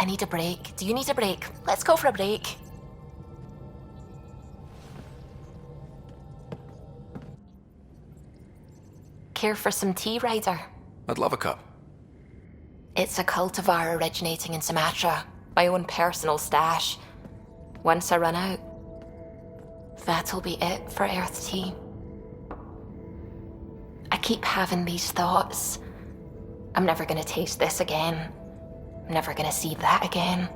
I need a break. Do you need a break? Let's go for a break. Care for some tea, Ryder? I'd love a cup. It's a cultivar originating in Sumatra. My own personal stash. Once I run out, that'll be it for Earth tea. I keep having these thoughts. I'm never gonna taste this again. I'm never gonna see that again.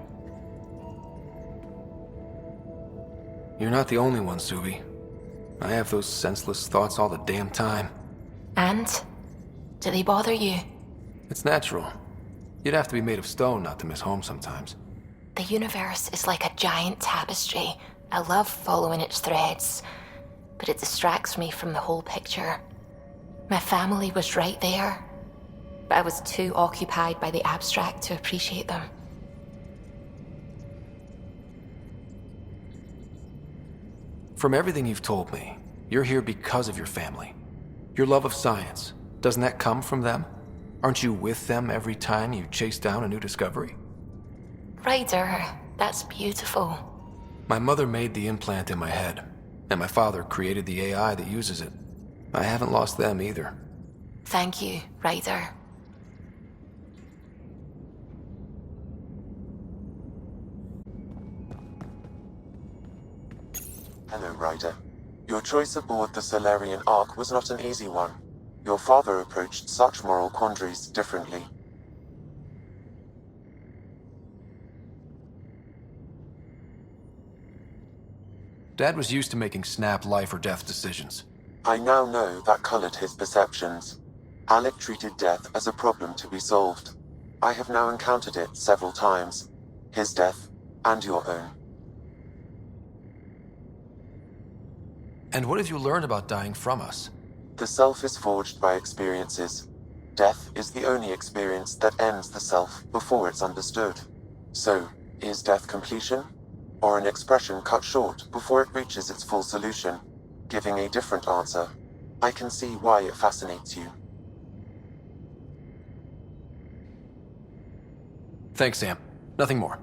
You're not the only one, Subi. I have those senseless thoughts all the damn time. And? Do they bother you? It's natural. You'd have to be made of stone not to miss home sometimes. The universe is like a giant tapestry. I love following its threads, but it distracts me from the whole picture. My family was right there, but I was too occupied by the abstract to appreciate them. From everything you've told me, you're here because of your family. Your love of science, doesn't that come from them? Aren't you with them every time you chase down a new discovery? Ryder, that's beautiful. My mother made the implant in my head, and my father created the AI that uses it. I haven't lost them either. Thank you, Ryder. Hello, Ryder. Your choice aboard the Solarian Ark was not an easy one. Your father approached such moral quandaries differently. Dad was used to making snap life or death decisions. I now know that colored his perceptions. Alec treated death as a problem to be solved. I have now encountered it several times. His death, and your own. And what have you learned about dying from us? The self is forged by experiences. Death is the only experience that ends the self before it's understood. So, is death completion? Or an expression cut short before it reaches its full solution, giving a different answer? I can see why it fascinates you. Thanks, Sam. Nothing more.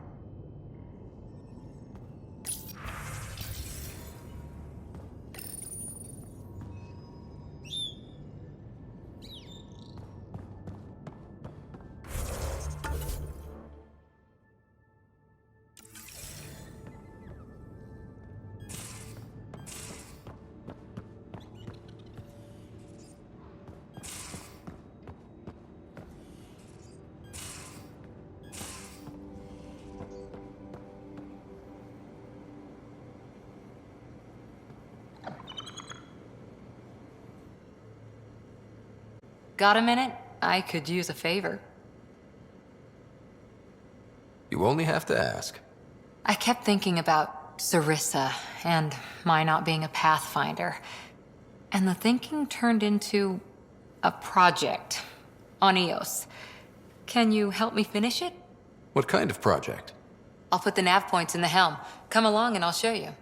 Got a minute? I could use a favor. You only have to ask. I kept thinking about Sarissa and my not being a pathfinder. And the thinking turned into a project on Eos. Can you help me finish it? What kind of project? I'll put the nav points in the helm. Come along and I'll show you.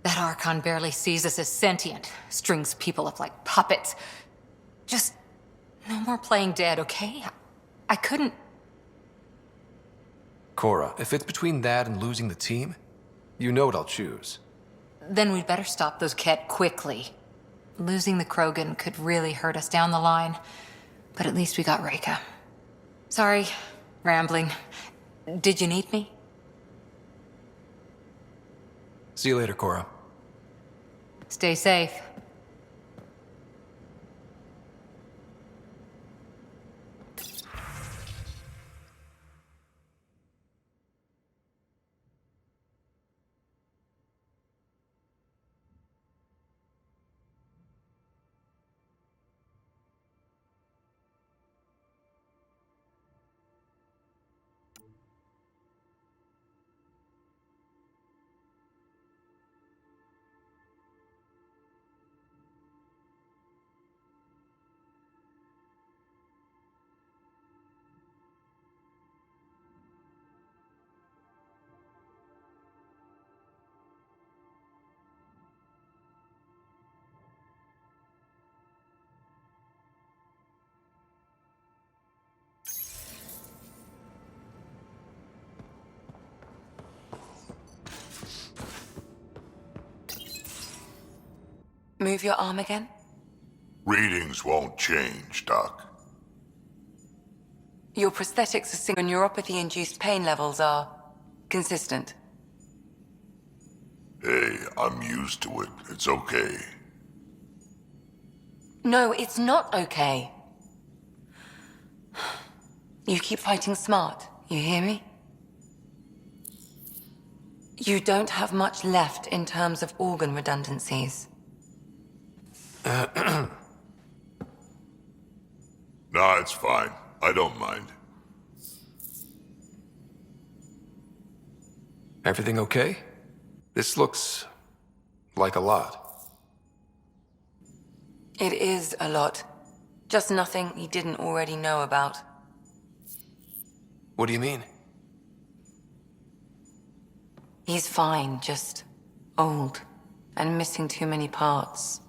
That Archon barely sees us as sentient, strings people up like puppets. Just no more playing dead, okay? I couldn't... Cora, if it's between that and losing the team, you know what I'll choose. Then we'd better stop those Ket quickly. Losing the Krogan could really hurt us down the line, but at least we got Reka. Sorry, rambling. Did you need me? See you later, Cora. Stay safe. Move your arm again? Readings won't change, Doc. Your prosthetics are and neuropathy-induced pain levels are consistent. Hey, I'm used to it. It's okay. No, it's not okay. You keep fighting smart, you hear me? You don't have much left in terms of organ redundancies. Nah, it's fine. I don't mind. Everything okay? This looks like a lot. It is a lot. Just nothing he didn't already know about. What do you mean? He's fine, just old and missing too many parts.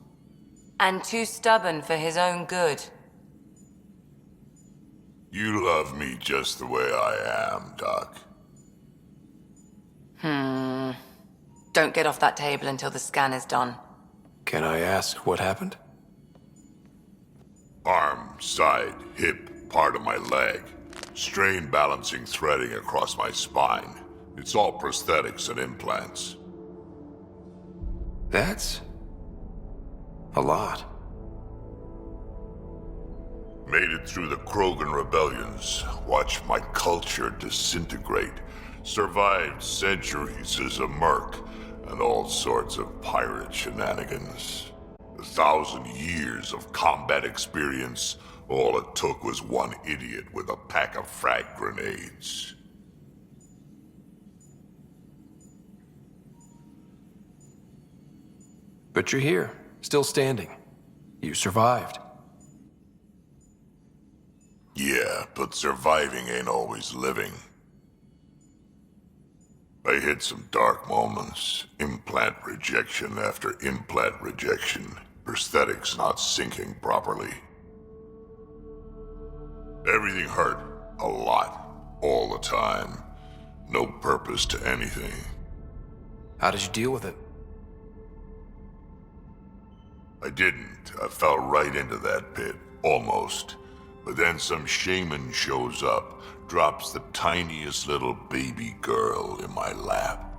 And too stubborn for his own good. You love me just the way I am, Doc. Don't get off that table until the scan is done. Can I ask what happened? Arm, side, hip, part of my leg. Strain balancing threading across my spine. It's all prosthetics and implants. That's a lot. Made it through the Krogan rebellions. Watched my culture disintegrate. Survived centuries as a merc. And all sorts of pirate shenanigans. 1,000 years of combat experience. All it took was one idiot with a pack of frag grenades. But you're here, still standing. You survived. Yeah, but surviving ain't always living. I hit some dark moments. Implant rejection after implant rejection. Prosthetics not syncing properly. Everything hurt. A lot. All the time. No purpose to anything. How did you deal with it? I didn't. I fell right into that pit. Almost. But then some shaman shows up, drops the tiniest little baby girl in my lap.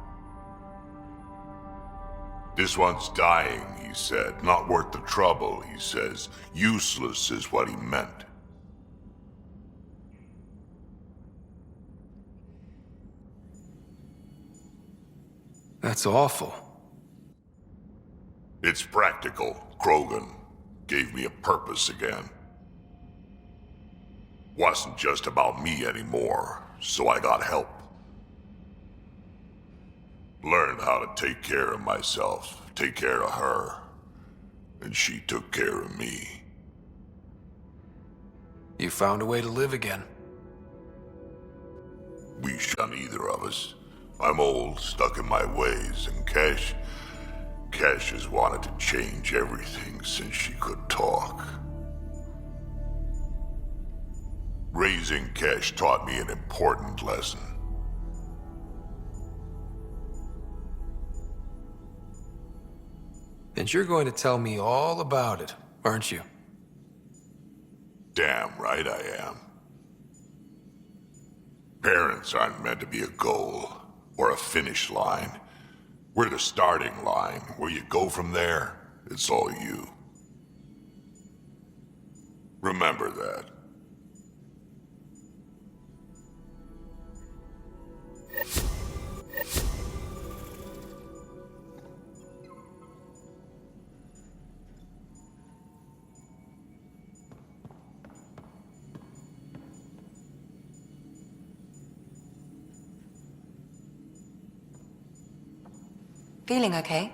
This one's dying, he said. Not worth the trouble, he says. Useless is what he meant. That's awful. It's practical. Krogan gave me a purpose again. Wasn't just about me anymore, so I got help. Learned how to take care of myself, take care of her. And she took care of me. You found a way to live again. We shun either of us. I'm old, stuck in my ways, and Cash has wanted to change everything since she could talk. Raising Cash taught me an important lesson. And you're going to tell me all about it, aren't you? Damn right I am. Parents aren't meant to be a goal, or a finish line. We're the starting line. Where you go from there, it's all you. Remember that. Feeling okay?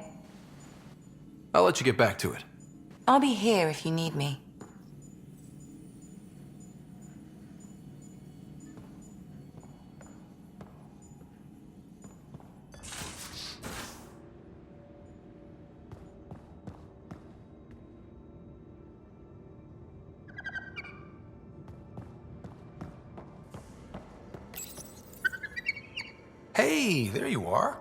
I'll let you get back to it. I'll be here if you need me. Hey, there you are.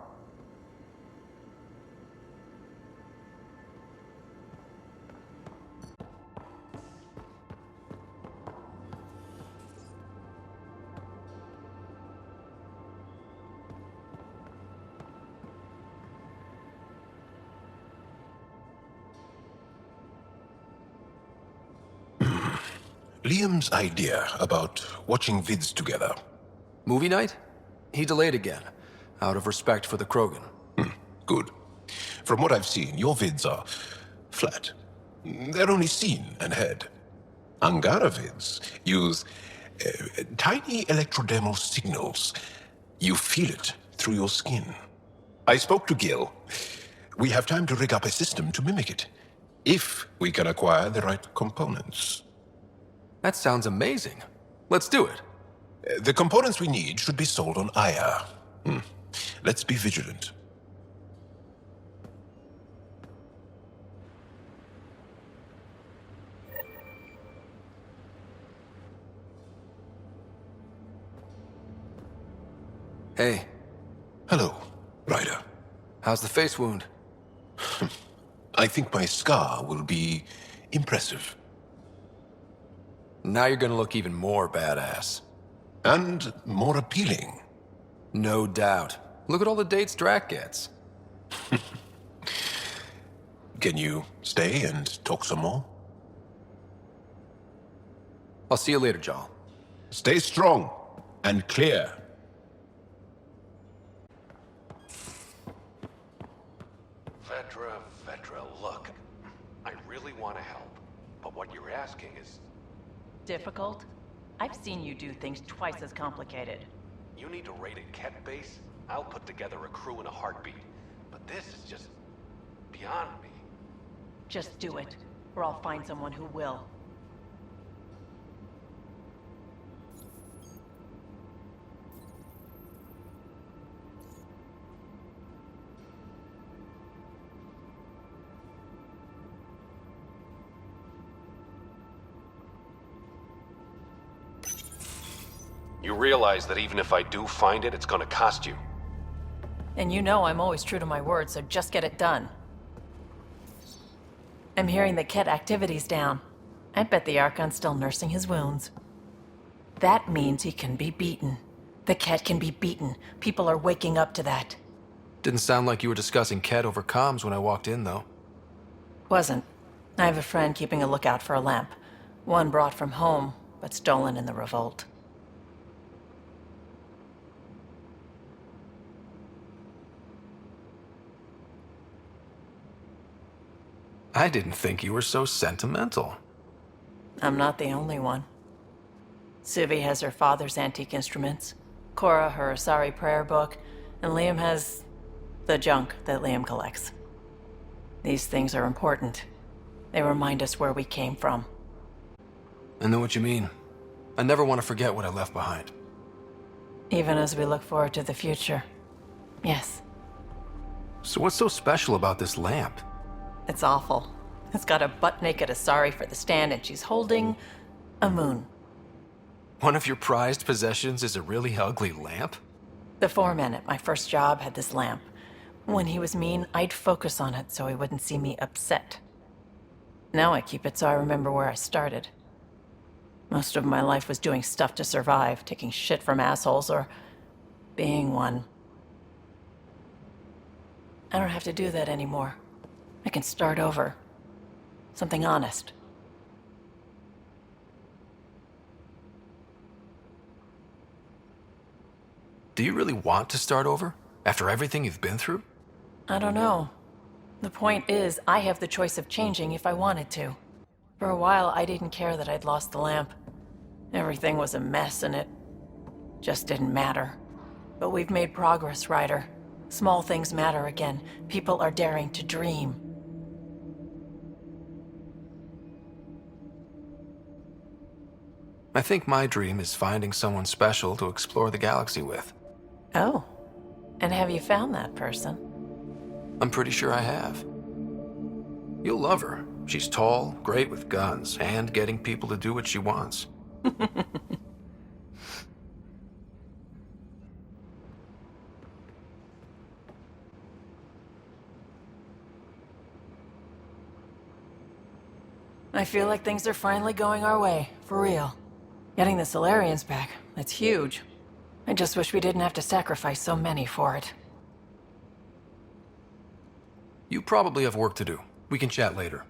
Liam's idea about watching vids together. Movie night? He delayed again, out of respect for the Krogan. Good. From what I've seen, your vids are flat. They're only seen and heard. Angara vids use tiny electrodermal signals. You feel it through your skin. I spoke to Gil. We have time to rig up a system to mimic it, if we can acquire the right components. That sounds amazing. Let's do it. The components we need should be sold on Aya. Let's be vigilant. Hey, Hello, Ryder. how's the face wound? I think my scar will be impressive. Now you're gonna look even more badass. And more appealing. No doubt. Look at all the dates Drac gets. Can you stay and talk some more? I'll see you later, Jal. Stay strong and clear. Vetra, look. I really want to help, but what you're asking is... Difficult? I've seen you do things twice as complicated. You need a rated Ket base? I'll put together a crew in a heartbeat. But this is just... beyond me. Just do it, or I'll find someone who will. You realize that even if I do find it, it's gonna cost you. And you know I'm always true to my word, so just get it done. I'm hearing the Ket activity's down. I bet the Archon's still nursing his wounds. That means he can be beaten. The Ket can be beaten. People are waking up to that. Didn't sound like you were discussing Ket over comms when I walked in, though. Wasn't. I have a friend keeping a lookout for a lamp. One brought from home, but stolen in the revolt. I didn't think you were so sentimental. I'm not the only one. Civi has her father's antique instruments, Cora her Asari prayer book, and Liam has the junk that Liam collects. These things are important. They remind us where we came from. I know what you mean. I never want to forget what I left behind. Even as we look forward to the future. Yes, So what's so special about this lamp? it's awful. It's got a butt-naked Asari for the stand, and she's holding a moon. One of your prized possessions is a really ugly lamp? The foreman at my first job had this lamp. When he was mean, I'd focus on it so he wouldn't see me upset. Now I keep it so I remember where I started. Most of my life was doing stuff to survive, taking shit from assholes, or being one. I don't have to do that anymore. I can start over. Something honest. Do you really want to start over? After everything you've been through? I don't know. The point is, I have the choice of changing if I wanted to. For a while, I didn't care that I'd lost the lamp. Everything was a mess, and it just didn't matter. But we've made progress, Ryder. Small things matter again. People are daring to dream. I think my dream is finding someone special to explore the galaxy with. Oh. And have you found that person? I'm pretty sure I have. You'll love her. She's tall, great with guns, and getting people to do what she wants. I feel like things are finally going our way, for real. Getting the Solarians back, that's huge. I just wish we didn't have to sacrifice so many for it. You probably have work to do. We can chat later.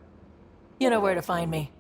You know where to find me.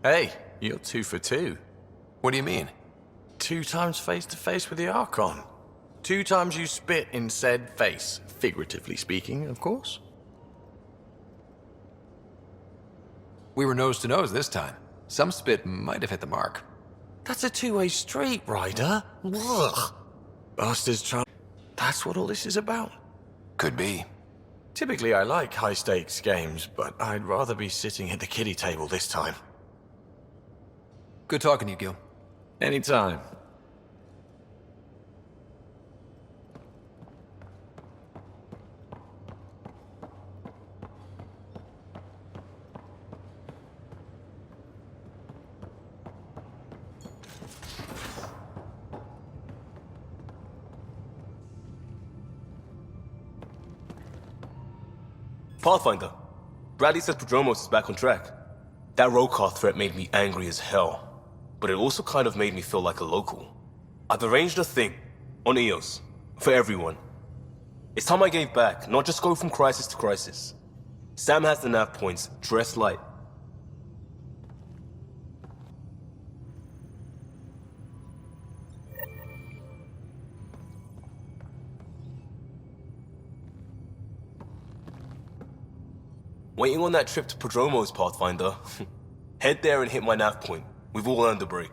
Hey, you're 2 for 2. What do you mean? 2 times face to face with the Archon. 2 times you spit in said face. Figuratively speaking, of course. We were nose to nose this time. Some spit might have hit the mark. That's a two-way street, Ryder. Ugh. Bastards trying. That's what all this is about. Could be. Typically, I like high-stakes games, but I'd rather be sitting at the kiddie table this time. Good talking to you, Gil. Anytime. Pathfinder, Bradley says Prodromos is back on track. That road car threat made me angry as hell, but it also kind of made me feel like a local. I've arranged a thing on EOS for everyone. It's time I gave back, not just go from crisis to crisis. Sam has the nav points, dress light. Waiting on that trip to Prodromos, Pathfinder. Head there and hit my nav point. We've all earned a break.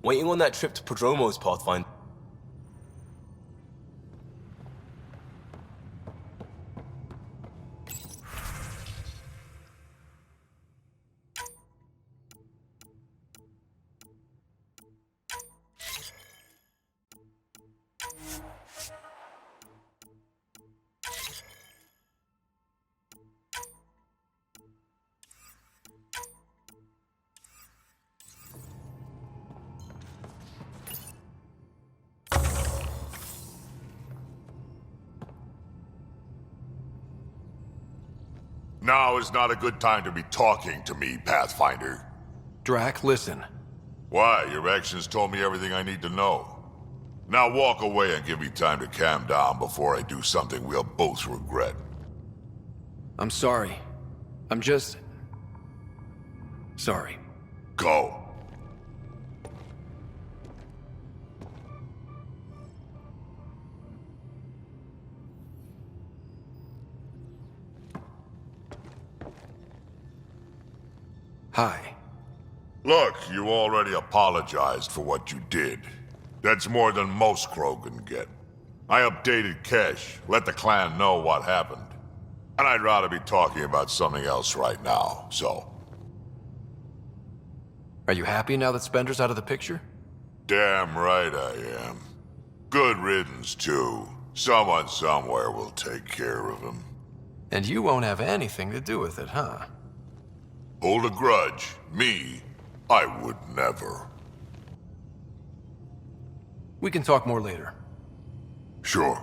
Waiting on that trip to Prodromos, Pathfinder. Now is not a good time to be talking to me, Pathfinder. Drac, listen. Why? Your actions told me everything I need to know. Now walk away and give me time to calm down before I do something we'll both regret. I'm sorry. I'm just... sorry. Go. Hi. Look, you already apologized for what you did. That's more than most Krogan get. I updated Kesh, let the clan know what happened. And I'd rather be talking about something else right now, so... Are you happy now that Spender's out of the picture? Damn right I am. Good riddance, too. Someone somewhere will take care of him. And you won't have anything to do with it, huh? Hold a grudge. Me, I would never. We can talk more later. Sure.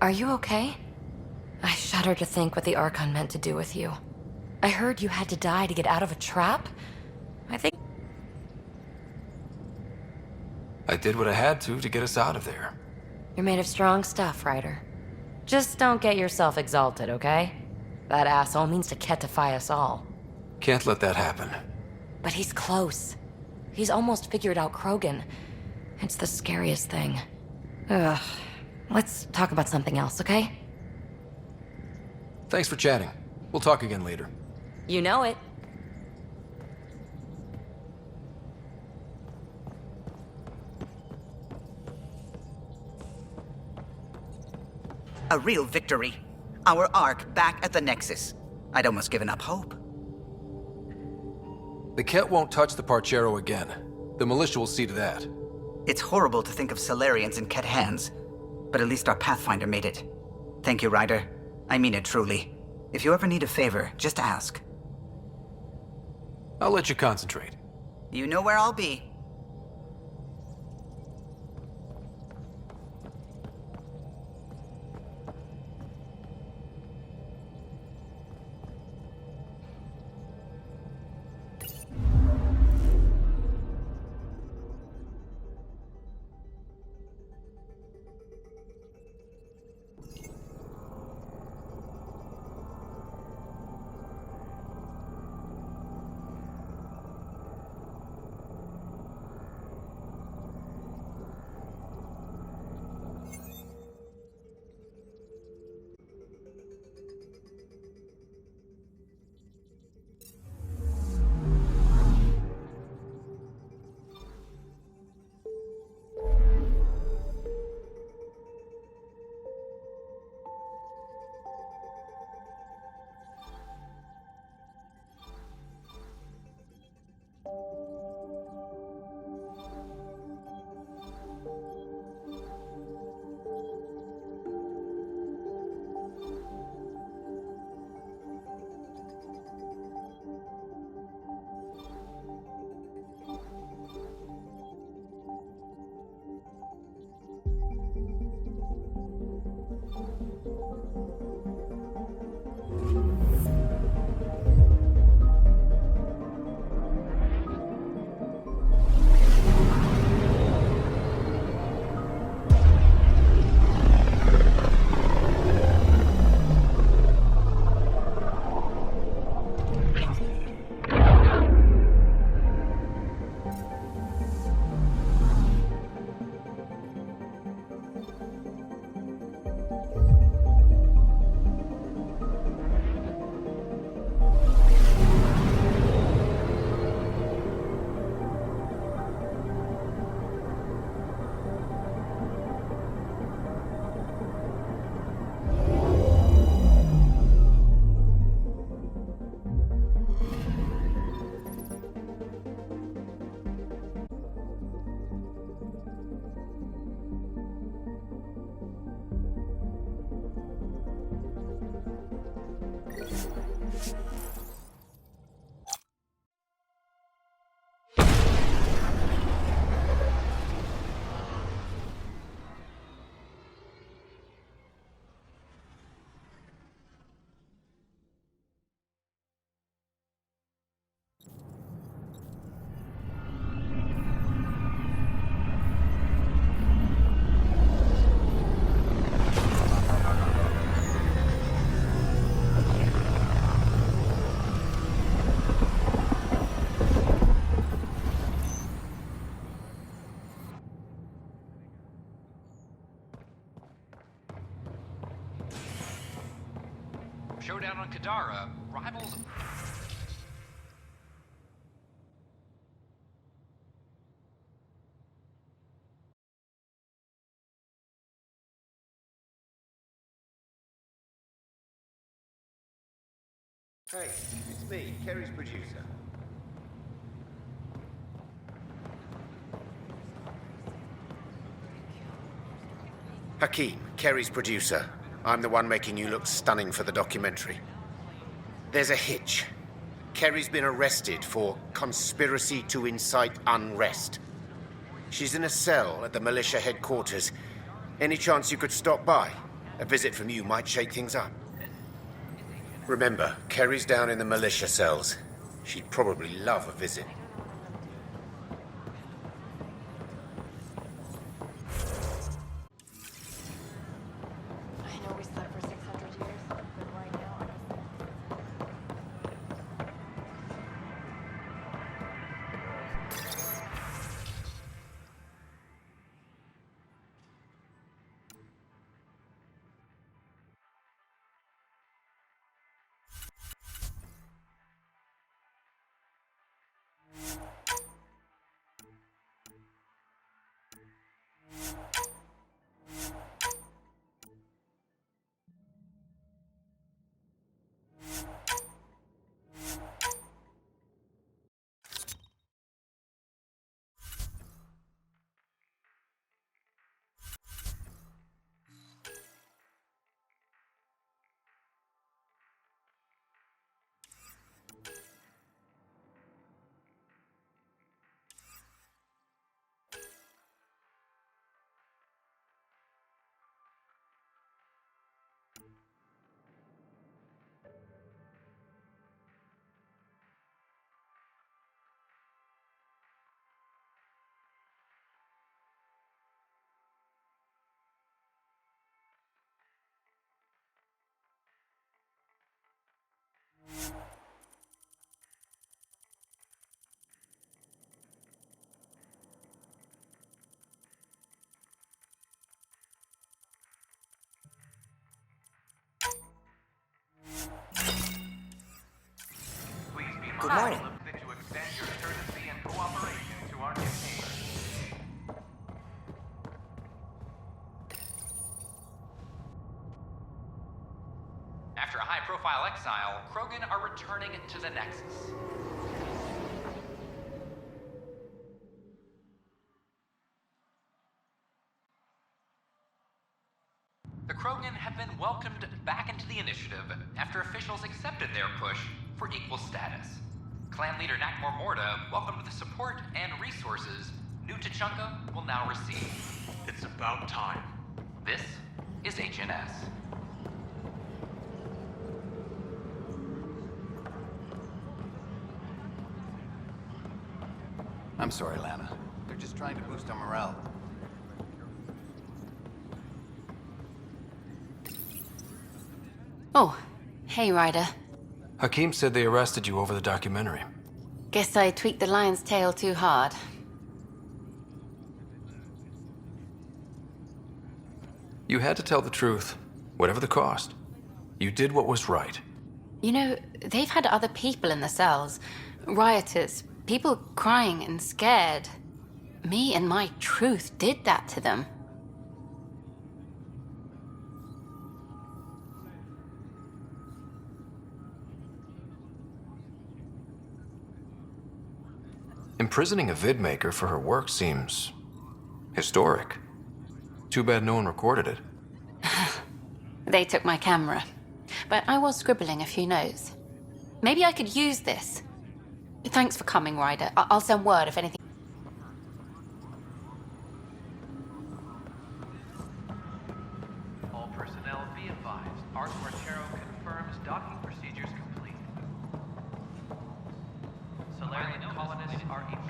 Are you okay? I shudder to think what the Archon meant to do with you. I heard you had to die to get out of a trap. I think... I did what I had to get us out of there. You're made of strong stuff, Ryder. Just don't get yourself exalted, okay? That asshole means to ketify us all. Can't let that happen. But he's close. He's almost figured out Krogan. It's the scariest thing. Ugh. Let's talk about something else, okay? Thanks for chatting. We'll talk again later. You know it. A real victory. Our Ark back at the Nexus. I'd almost given up hope. The Ket won't touch the Parchero again. The militia will see to that. It's horrible to think of Solarians in Ket hands, but at least our Pathfinder made it. Thank you, Ryder. I mean it truly. If you ever need a favor, just ask. I'll let you concentrate. You know where I'll be. Showdown on Kadara. Rivals... Hey, it's me, Kerry's producer. Hakeem, Kerry's producer. I'm the one making you look stunning for the documentary. There's a hitch. Kerry's been arrested for conspiracy to incite unrest. She's in a cell at the militia headquarters. Any chance you could stop by? A visit from you might shake things up. Remember, Kerry's down in the militia cells. She'd probably love a visit. I know we slept for 600 years, but right now Good morning. After a high-profile exile, Krogan are returning to the Nexus. The Krogan have been welcomed back into the initiative after officials accepted their push for equal status. Clan leader Nakmor Morda welcomed the support and resources New Tachanka will now receive. It's about time. This is HNS. I'm sorry, Lana. They're just trying to boost our morale. Oh, hey, Ryder. Hakim said they arrested you over the documentary. Guess I tweaked the lion's tail too hard. You had to tell the truth, whatever the cost. You did what was right. You know, they've had other people in the cells. Rioters, people crying and scared. Me and my truth did that to them. Imprisoning a vidmaker for her work seems historic. Too bad no one recorded it. They took my camera, but I was scribbling a few notes. Maybe I could use this. Thanks for coming, Ryder. I'll send word if anything. All personnel be advised. Art Marchero confirms docking procedures complete. Solarian colonists are incoming.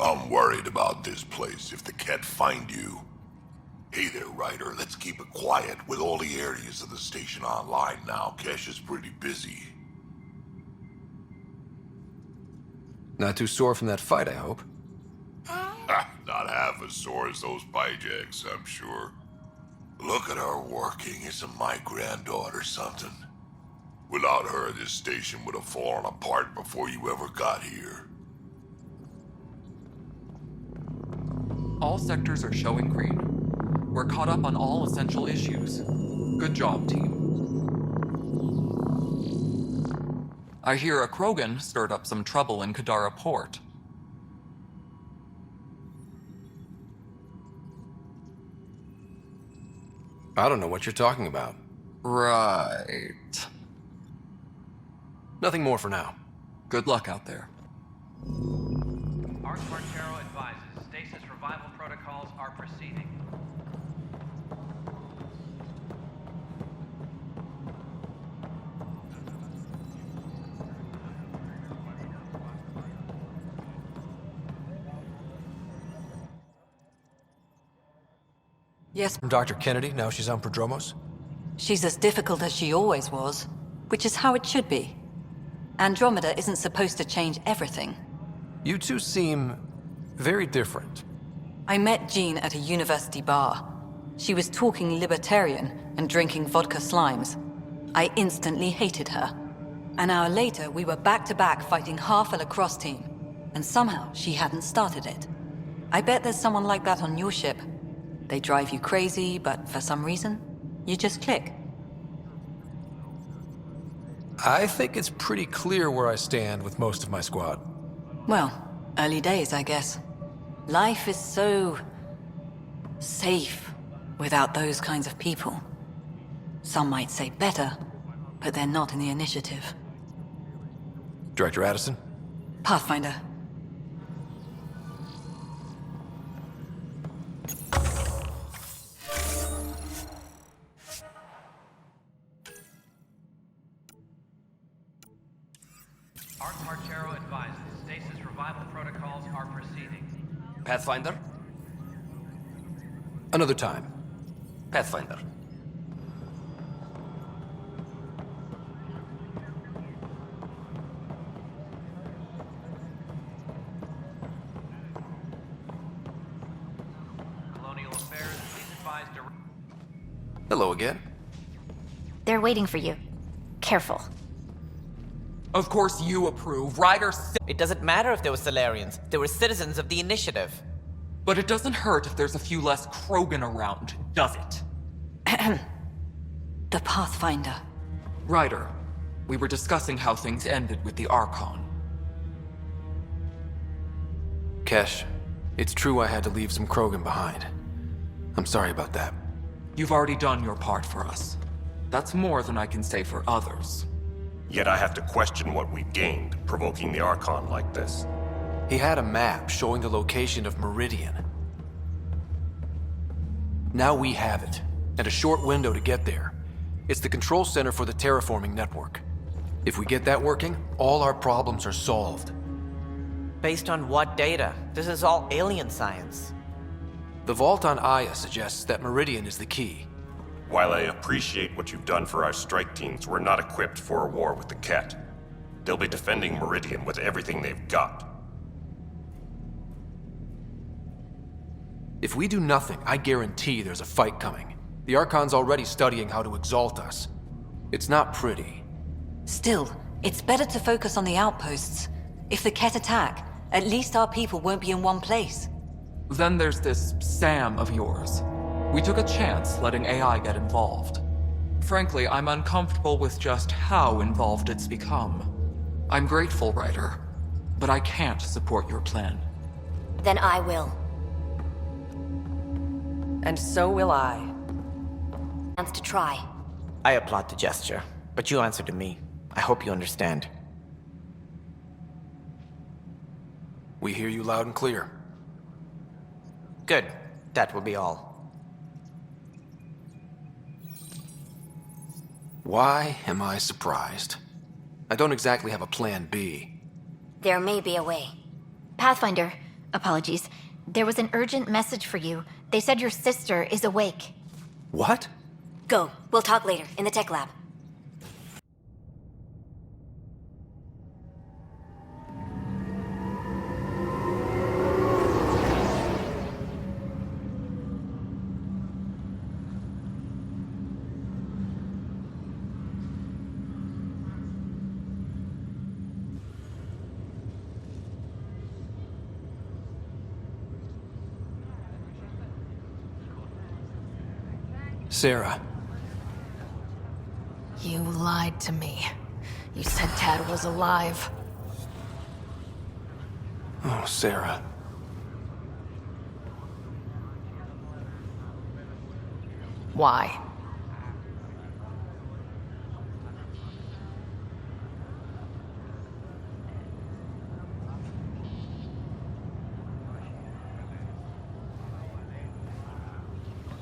I'm worried about this place if the Ket find you. Hey there, Ryder. Let's keep it quiet. With all the areas of the station online now, Kesh is pretty busy. Not too sore from that fight, I hope. Not half as sore as those Pyjaks, I'm sure. Look at her working. Isn't my granddaughter something? Without her, this station would have fallen apart before you ever got here. All sectors are showing green. We're caught up on all essential issues. Good job, team. I hear a Krogan stirred up some trouble in Kadara Port. I don't know what you're talking about. Right. Nothing more for now. Good luck out there. Art Marchero advises stasis revival. survival protocols are proceeding. Yes. Dr. Kennedy, now she's on Prodromos? She's as difficult as she always was, which is how it should be. Andromeda isn't supposed to change everything. You two seem very different. I met Jean at a university bar. She was talking libertarian and drinking vodka slimes. I instantly hated her. An hour later, we were back-to-back fighting half a lacrosse team, and somehow she hadn't started it. I bet there's someone like that on your ship. They drive you crazy, but for some reason, you just click. I think it's pretty clear where I stand with most of my squad. Well, early days, I guess. Life is so safe without those kinds of people. Some might say better, but they're not in the initiative. Director Addison? Pathfinder. Archero advises stasis revival protocols are proceeding. Pathfinder? Another time. Pathfinder. Colonial Affairs, please advise Hello again. They're waiting for you. Careful. Of course you approve. Ryder It doesn't matter if they were Solarians. They were citizens of the Initiative. But it doesn't hurt if there's a few less Krogan around, does it? The Pathfinder. Ryder, we were discussing how things ended with the Archon. Kesh, it's true I had to leave some Krogan behind. I'm sorry about that. You've already done your part for us. That's more than I can say for others. Yet I have to question what we gained, provoking the Archon like this. He had a map showing the location of Meridian. Now we have it, and a short window to get there. It's the control center for the terraforming network. If we get that working, all our problems are solved. Based on what data? This is all alien science. The vault on Aya suggests that Meridian is the key. While I appreciate what you've done for our strike teams, we're not equipped for a war with the Ket. They'll be defending Meridian with everything they've got. If we do nothing, I guarantee there's a fight coming. The Archon's already studying how to exalt us. It's not pretty. Still, it's better to focus on the outposts. If the Ket attack, at least our people won't be in one place. Then there's this Sam of yours. We took a chance letting AI get involved. Frankly, I'm uncomfortable with just how involved it's become. I'm grateful, Ryder, but I can't support your plan. Then I will. And so will I. Chance to try. I applaud the gesture, but you answered to me. I hope you understand. We hear you loud and clear. Good. That will be all. Why am I surprised? I don't exactly have a plan B. There may be a way. Pathfinder, apologies. There was an urgent message for you. They said your sister is awake. What? Go. We'll talk later, in the tech lab. Sarah. You lied to me. You said Tad was alive. Oh, Sarah. Why?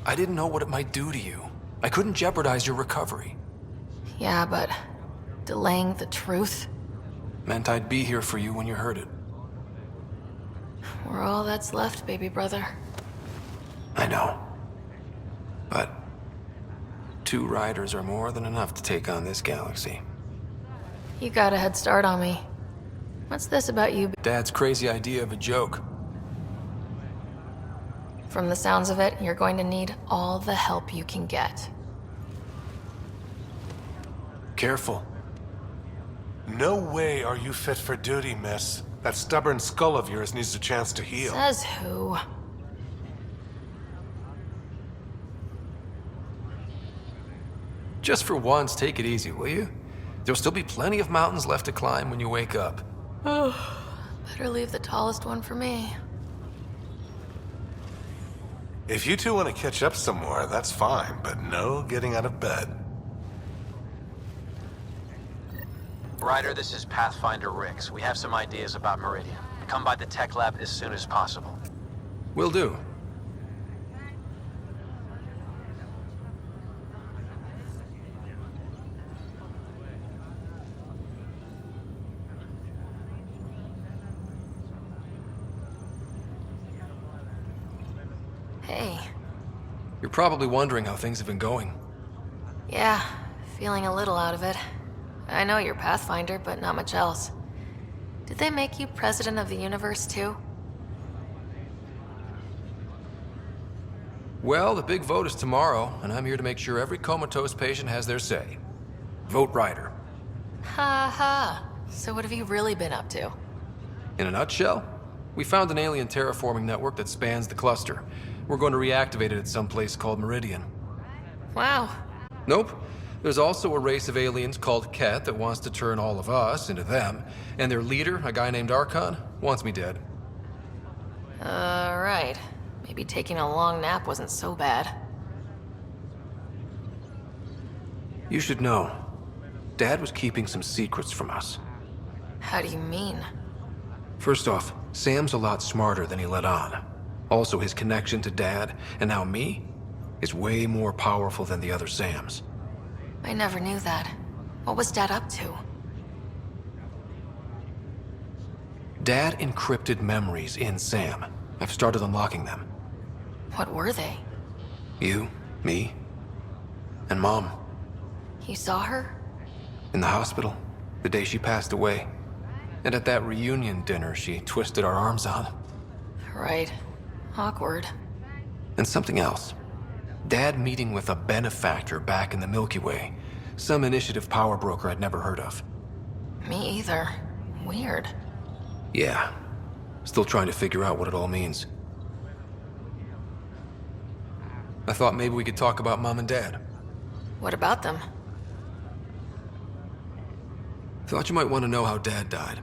I didn't know what it might do to you. I couldn't jeopardize your recovery. Yeah, but delaying the truth? Meant I'd be here for you when you heard it. We're all that's left, baby brother. I know. But 2 riders are more than enough to take on this galaxy. You got a head start on me. What's this about you? Dad's crazy idea of a joke. From the sounds of it, you're going to need all the help you can get. Careful. No way are you fit for duty, miss. That stubborn skull of yours needs a chance to heal. Says who? Just for once, take it easy, will you? There'll still be plenty of mountains left to climb when you wake up. Oh, better leave the tallest one for me. If you two want to catch up some more, that's fine, but no getting out of bed. Ryder, this is Pathfinder Rix. We have some ideas about Meridian. Come by the tech lab as soon as possible. Will do. Hey. You're probably wondering how things have been going. Yeah, feeling a little out of it. I know you're Pathfinder, but not much else. Did they make you president of the universe, too? Well, the big vote is tomorrow, and I'm here to make sure every comatose patient has their say. Vote Ryder. Ha ha. So what have you really been up to? In a nutshell, we found an alien terraforming network that spans the cluster. We're going to reactivate it at some place called Meridian. Wow. Nope. There's also a race of aliens called Ket that wants to turn all of us into them, and their leader, a guy named Archon, wants me dead. Right. Maybe taking a long nap wasn't so bad. You should know, Dad was keeping some secrets from us. How do you mean? First off, Sam's a lot smarter than he let on. Also, his connection to Dad, and now me, is way more powerful than the other Sams. I never knew that. What was Dad up to? Dad encrypted memories in Sam. I've started unlocking them. What were they? You, me, and Mom. You saw her? In the hospital, the day she passed away. And at that reunion dinner she twisted our arms on. Right. Awkward. And something else. Dad meeting with a benefactor back in the Milky Way. Some initiative power broker I'd never heard of. Me either. Weird. Yeah. Still trying to figure out what it all means. I thought maybe we could talk about Mom and Dad. What about them? Thought you might want to know how Dad died.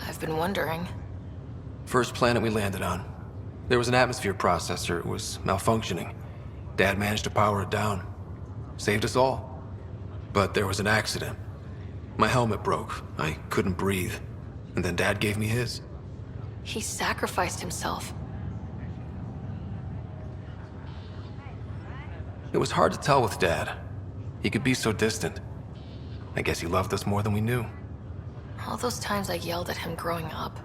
I've been wondering. First planet we landed on. There was an atmosphere processor. It was malfunctioning. Dad managed to power it down. Saved us all. But there was an accident. My helmet broke. I couldn't breathe. And then Dad gave me his. He sacrificed himself. It was hard to tell with Dad. He could be so distant. I guess he loved us more than we knew. All those times I yelled at him growing up.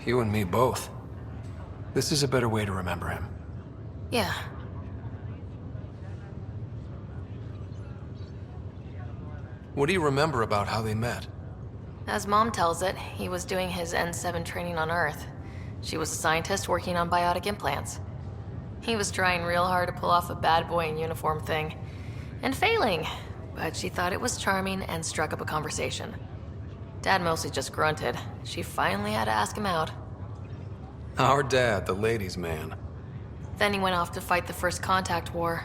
You and me both. This is a better way to remember him. Yeah. What do you remember about how they met? As Mom tells it, he was doing his N7 training on Earth. She was a scientist working on biotic implants. He was trying real hard to pull off a bad boy in uniform thing. And failing. But she thought it was charming and struck up a conversation. Dad mostly just grunted. She finally had to ask him out. Our dad, the ladies' man. Then he went off to fight the First Contact War.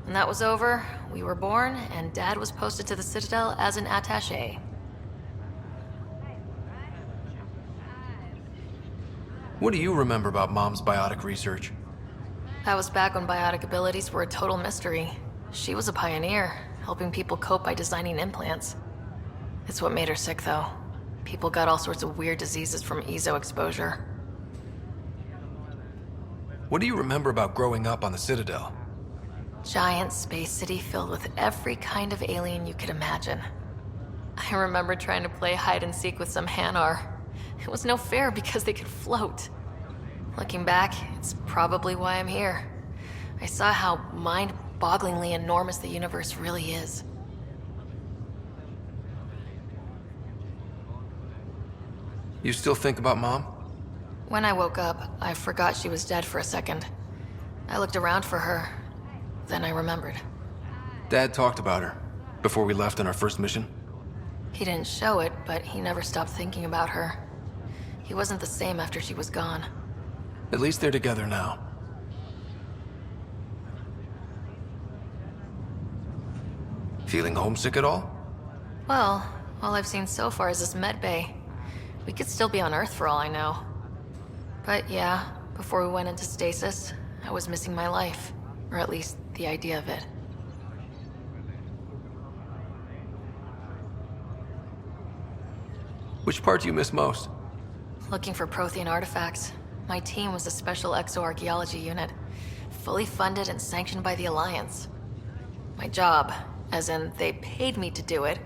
When that was over, we were born, and Dad was posted to the Citadel as an attaché. What do you remember about Mom's biotic research? That was back when biotic abilities were a total mystery. She was a pioneer, helping people cope by designing implants. It's what made her sick, though. People got all sorts of weird diseases from EZO exposure. What do you remember about growing up on the Citadel? Giant space city filled with every kind of alien you could imagine. I remember trying to play hide and seek with some Hanar. It was no fair because they could float. Looking back, it's probably why I'm here. I saw how mind-bogglingly enormous the universe really is. You still think about Mom? When I woke up, I forgot she was dead for a second. I looked around for her, then I remembered. Dad talked about her before we left on our first mission. He didn't show it, but he never stopped thinking about her. He wasn't the same after she was gone. At least they're together now. Feeling homesick at all? Well, all I've seen so far is this med bay. We could still be on Earth for all I know. But yeah, before we went into stasis, I was missing my life. Or at least the idea of it. Which part do you miss most? Looking for Prothean artifacts. My team was a special exoarchaeology unit, fully funded and sanctioned by the Alliance. My job, as in they paid me to do it,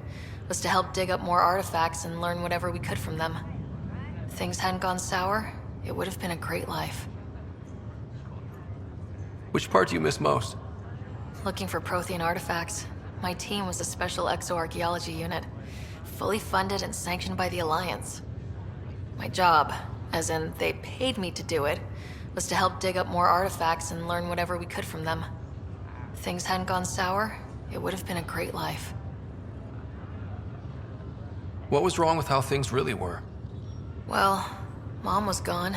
was to help dig up more artifacts and learn whatever we could from them. If things hadn't gone sour, it would have been a great life. Which part do you miss most? Looking for Prothean artifacts. My team was a special exoarchaeology unit, fully funded and sanctioned by the Alliance. My job, as in they paid me to do it, was to help dig up more artifacts and learn whatever we could from them. If things hadn't gone sour, it would have been a great life. What was wrong with how things really were? Well, Mom was gone.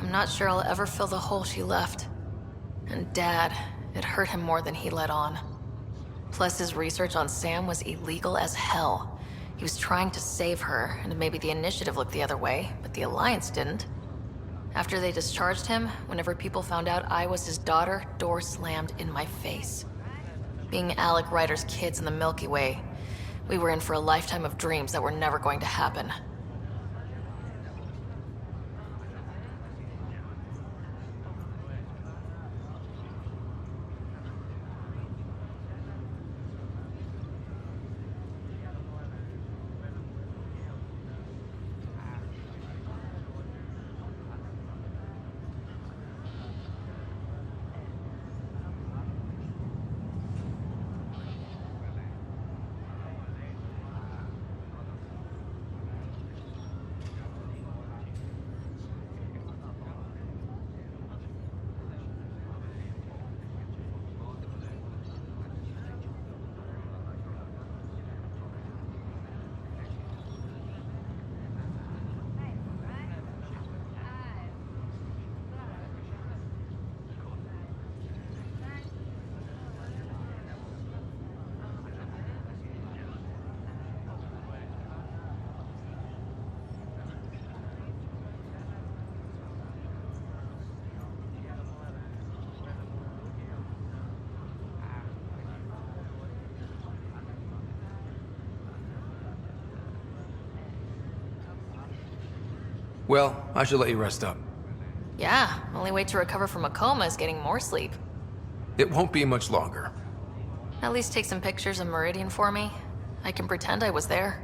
I'm not sure I'll ever fill the hole she left. And Dad, it hurt him more than he let on. Plus, his research on Sam was illegal as hell. He was trying to save her, and maybe the Initiative looked the other way, but the Alliance didn't. After they discharged him, whenever people found out I was his daughter, doors slammed in my face. Being Alec Ryder's kids in the Milky Way, we were in for a lifetime of dreams that were never going to happen. Well, I should let you rest up. Yeah, only way to recover from a coma is getting more sleep. It won't be much longer. At least take some pictures of Meridian for me. I can pretend I was there.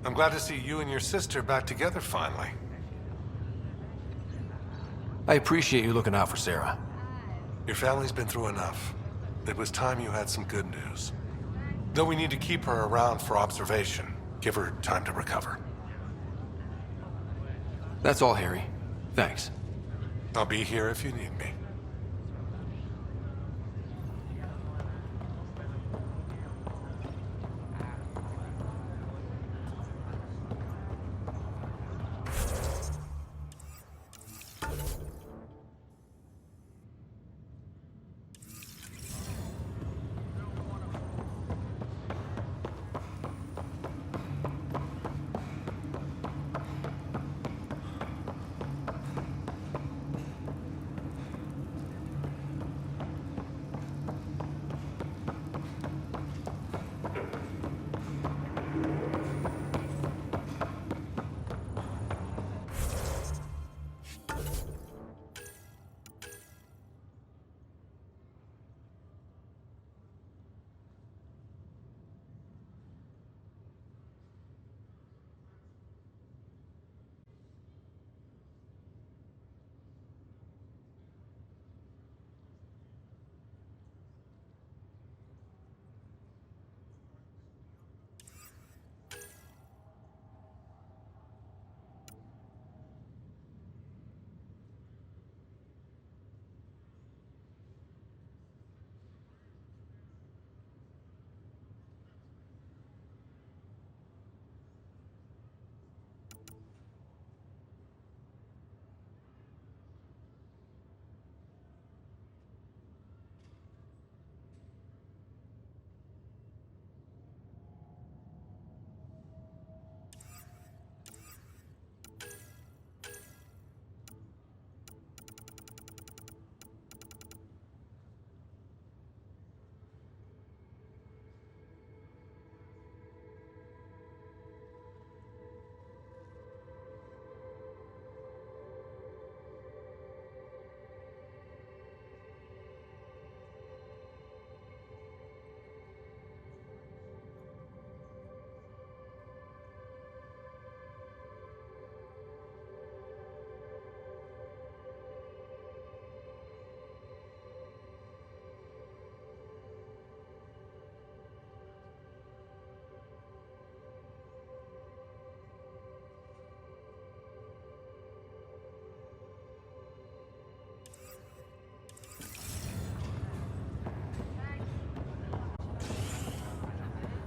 I'm glad to see you and your sister back together finally. I appreciate you looking out for Sarah. Your family's been through enough. It was time you had some good news. Though we need to keep her around for observation. Give her time to recover. That's all, Harry. Thanks. I'll be here if you need me.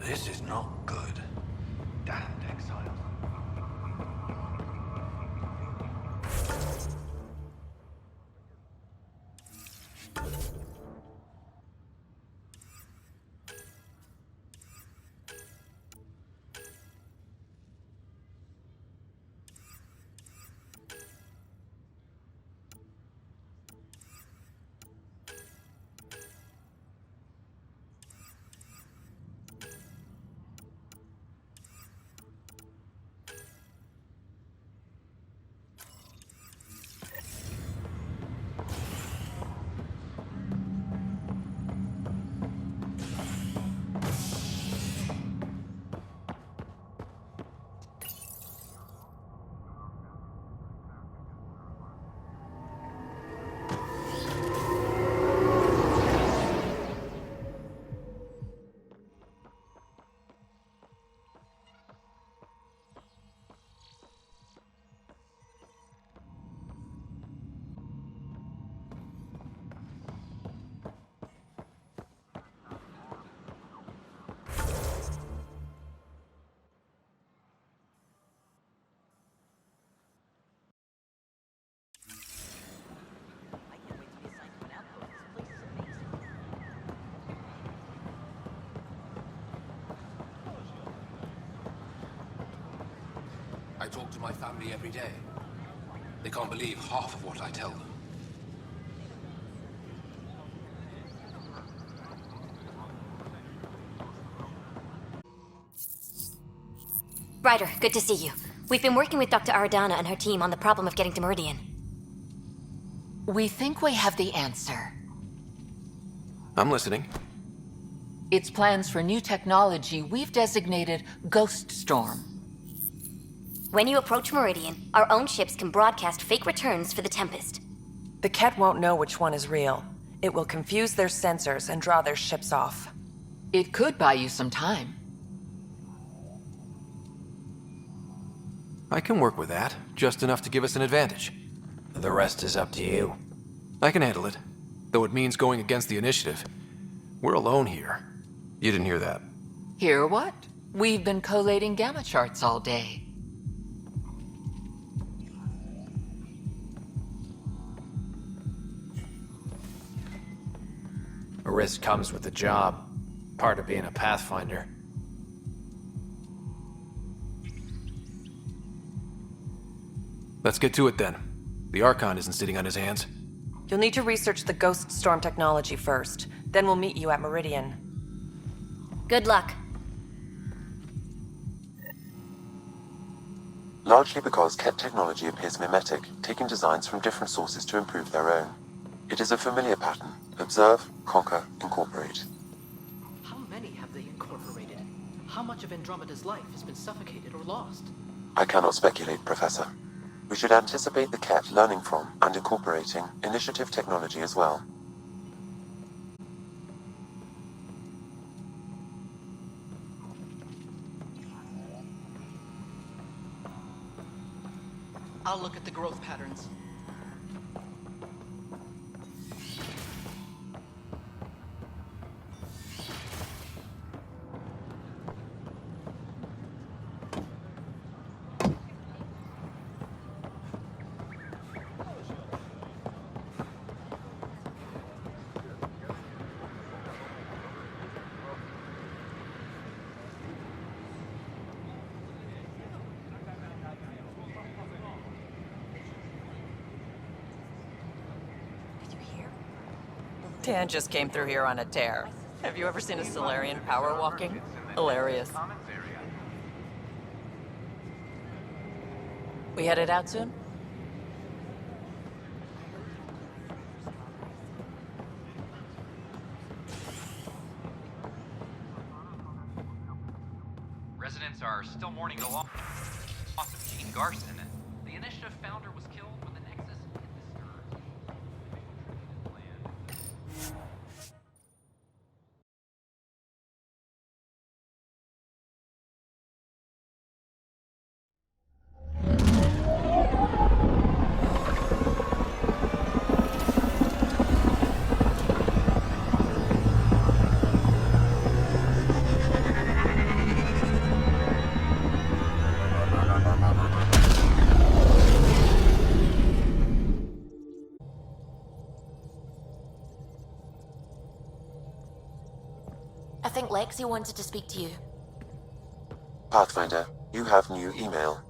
This is not good. Damned exiles. I talk to my family every day. They can't believe half of what I tell them. Ryder, good to see you. We've been working with Dr. Aradana and her team on the problem of getting to Meridian. We think we have the answer. I'm listening. It's plans for new technology we've designated Ghost Storm. When you approach Meridian, our own ships can broadcast fake returns for the Tempest. The Ket won't know which one is real. It will confuse their sensors and draw their ships off. It could buy you some time. I can work with that, just enough to give us an advantage. The rest is up to you. I can handle it, though it means going against the initiative. We're alone here. You didn't hear that. Hear what? We've been collating gamma charts all day. A risk comes with the job. Part of being a Pathfinder. Let's get to it then. The Archon isn't sitting on his hands. You'll need to research the Ghost Storm technology first. Then we'll meet you at Meridian. Good luck. Largely because Ket technology appears mimetic, taking designs from different sources to improve their own. It is a familiar pattern. Observe, conquer, incorporate. How many have they incorporated? How much of Andromeda's life has been suffocated or lost? I cannot speculate, Professor. We should anticipate the Ket learning from and incorporating initiative technology as well. I'll look at the growth patterns. Dan just came through here on a tear. Have you ever seen a Solarian power walking? Hilarious. We headed out soon? Residents are still mourning the loss of Gene Garson. The initiative founder was killed when the Nexus hit the stars. think Lexi wanted to speak to you. Pathfinder, you have new email.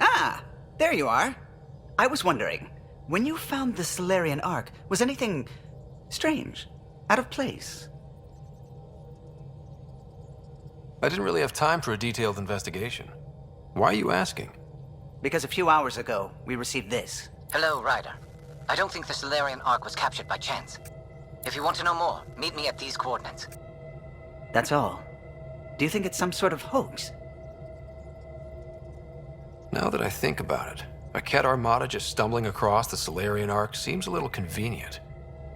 Ah, there you are. I was wondering, when you found the Solarian Ark, was anything strange? Out of place? I didn't really have time for a detailed investigation. Why are you asking? Because a few hours ago, we received this. Hello, Ryder. I don't think the Solarian Ark was captured by chance. If you want to know more, meet me at these coordinates. That's all. Do you think it's some sort of hoax? Now that I think about it, a Ket armada just stumbling across the Solarian Ark seems a little convenient.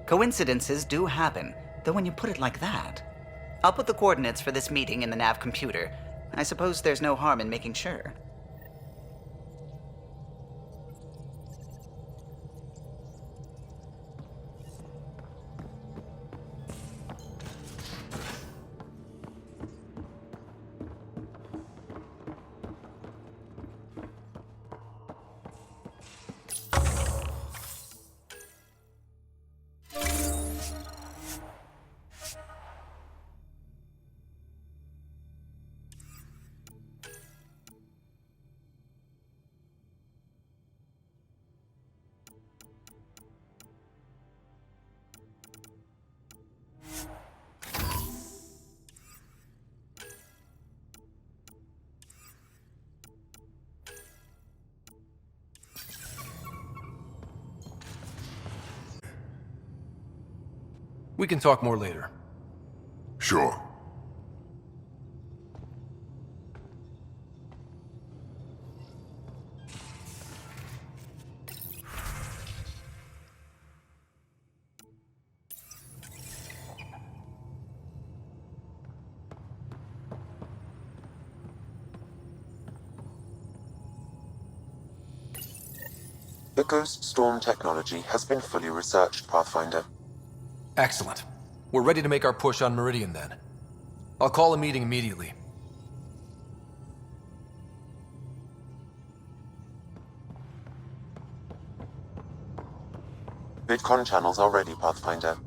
Coincidences do happen, though when you put it like that. I'll put the coordinates for this meeting in the nav computer. I suppose there's no harm in making sure. We can talk more later. Sure. The Ghost Storm technology has been fully researched, Pathfinder. Excellent. We're ready to make our push on Meridian then. I'll call a meeting immediately. VidCon channels are ready, Pathfinder.